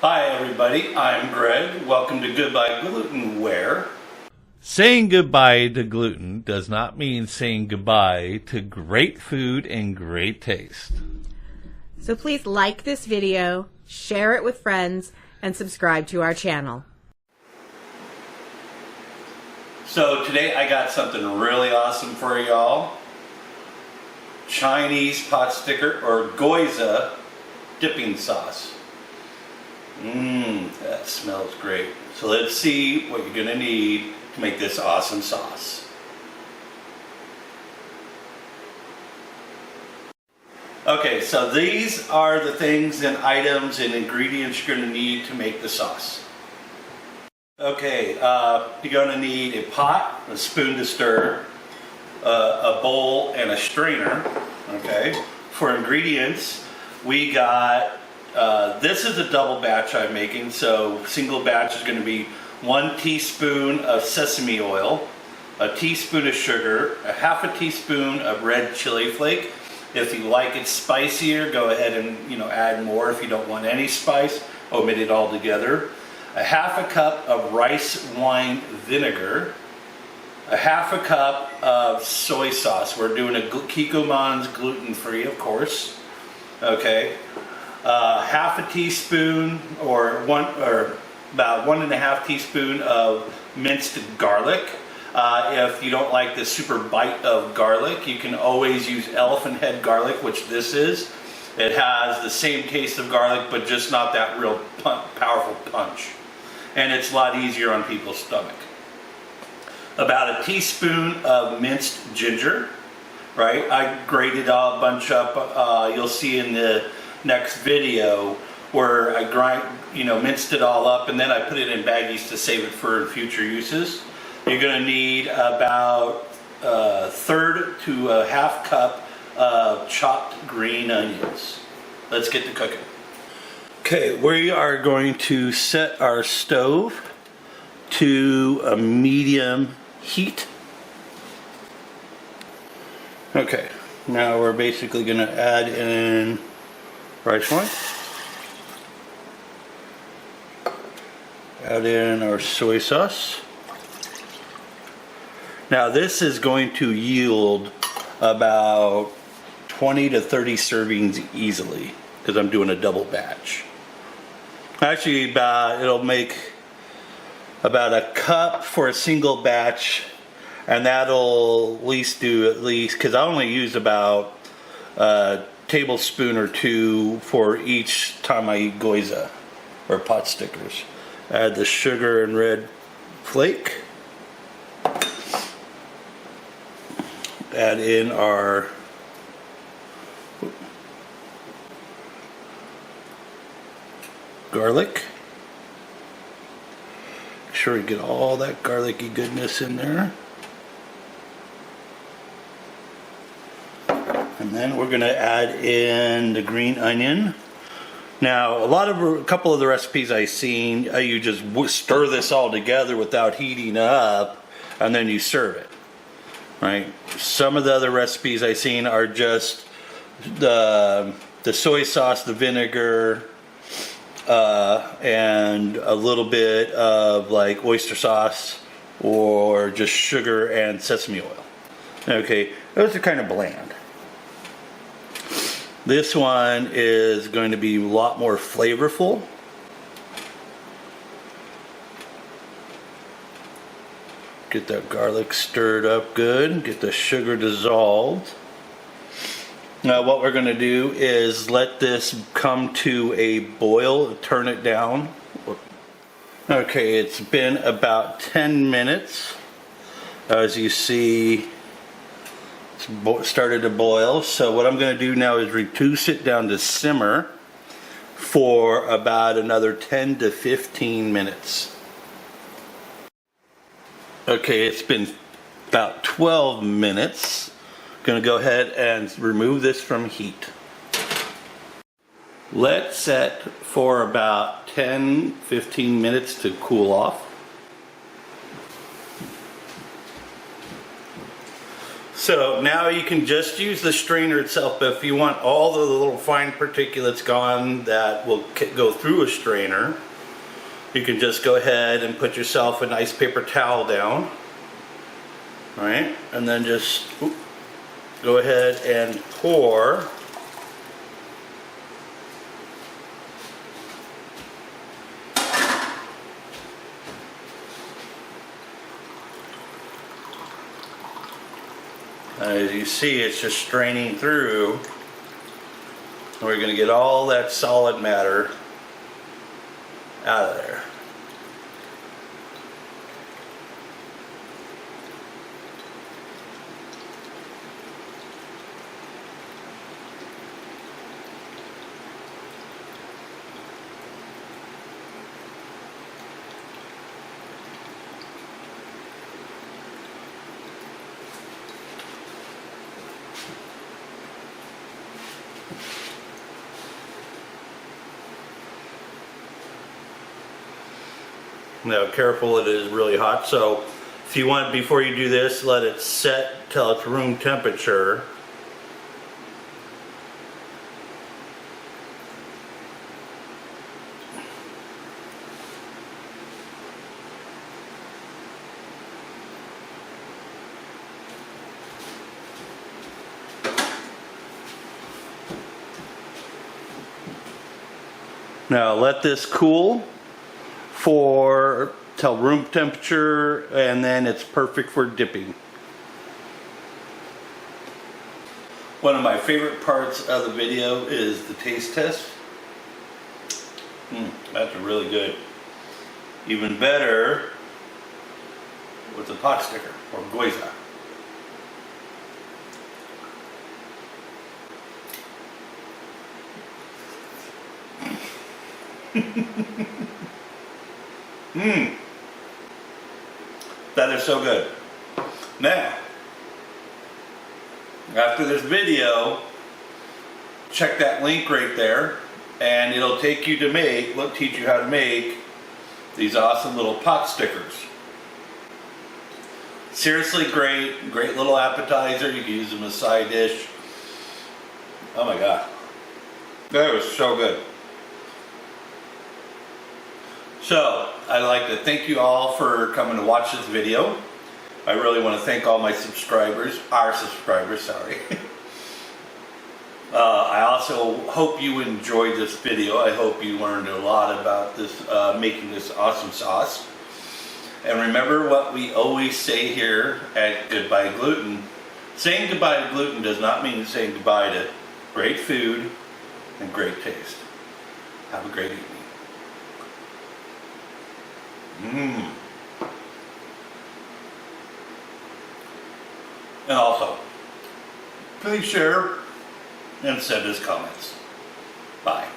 Hi everybody, I'm Greg. Welcome to Goodbye Gluten, where saying goodbye to gluten does not mean saying goodbye to great food and great taste. So please like this video, share it with friends, and subscribe to our channel. So today I got something really awesome for y'all. Chinese pot sticker or Gyoza dipping sauce. That smells great. So let's see what you're gonna need to make this awesome sauce. Okay, so these are the things and items and ingredients you're gonna need to make the sauce. Okay, you're gonna need a pot, a spoon to stir, a bowl, and a strainer. Okay, for ingredients, we got, this is a double batch I'm making, so single batch is going to be 1 teaspoon of sesame oil, a teaspoon of sugar, a half a teaspoon of red chili flake. If you like it spicier, go ahead and add more. If you don't want any spice, omit it altogether. A half a cup of rice wine vinegar, a half a cup of soy sauce. We're doing a Kikkoman's gluten-free, of course. Okay, half a teaspoon or about 1.5 teaspoon of minced garlic. If you don't like the super bite of garlic, you can always use elephant head garlic, which this is. It has the same taste of garlic, but just not that real powerful punch. And it's a lot easier on people's stomach. About a teaspoon of minced ginger, right? I grated a bunch up. You'll see in the next video where I minced it all up, and then I put it in baggies to save it for future uses. You're going to need about a third to a half cup of chopped green onions. Let's get to cooking. Okay, we are going to set our stove to a medium heat. Okay, now we're basically going to add in rice wine. Add in our soy sauce. Now this is going to yield about 20 to 30 servings easily because I'm doing a double batch. Actually, it'll make about a cup for a single batch, and that'll at least because I only use about a tablespoon or two for each time I eat gyoza or pot stickers. Add the sugar and red flake. Add in our garlic. Make sure you get all that garlicky goodness in there. And then we're going to add in the green onion. Now, a couple of the recipes I've seen, you just stir this all together without heating up, and then you serve it. Right? Some of the other recipes I've seen are just the soy sauce, the vinegar, and a little bit of like oyster sauce or just sugar and sesame oil. Okay, those are kind of bland. This one is going to be a lot more flavorful. Get that garlic stirred up good, get the sugar dissolved. Now what we're going to do is let this come to a boil, turn it down. Okay, it's been about 10 minutes. As you see, it's started to boil. So what I'm going to do now is reduce it down to simmer for about another 10 to 15 minutes. Okay, it's been about 12 minutes. Going to go ahead and remove this from heat. Let set for about 10-15 minutes to cool off. So now you can just use the strainer itself, but if you want all the little fine particulates gone that will go through a strainer, you can just go ahead and put yourself a nice paper towel down. All right, and then just go ahead and pour. As you see, it's just straining through. And we're going to get all that solid matter out of there. Now, careful, it is really hot, so if you want, before you do this, let it set till it's room temperature. Now let this cool till room temperature, and then it's perfect for dipping. One of my favorite parts of the video is the taste test. That's really good. Even better with the pot sticker or Gyoza. That is so good. Now, after this video, check that link right there, and it'll take you to teach you how to make these awesome little pot stickers. Seriously great little appetizer. You can use them as a side dish. Oh my God, that was so good. So, I'd like to thank you all for coming to watch this video. I really want to thank all my subscribers, sorry. I also hope you enjoyed this video. I hope you learned a lot about this, making this awesome sauce. And remember what we always say here at Goodbye Gluten. Saying goodbye to gluten does not mean saying goodbye to great food and great taste. Have a great evening. And also, please share and send us comments. Bye.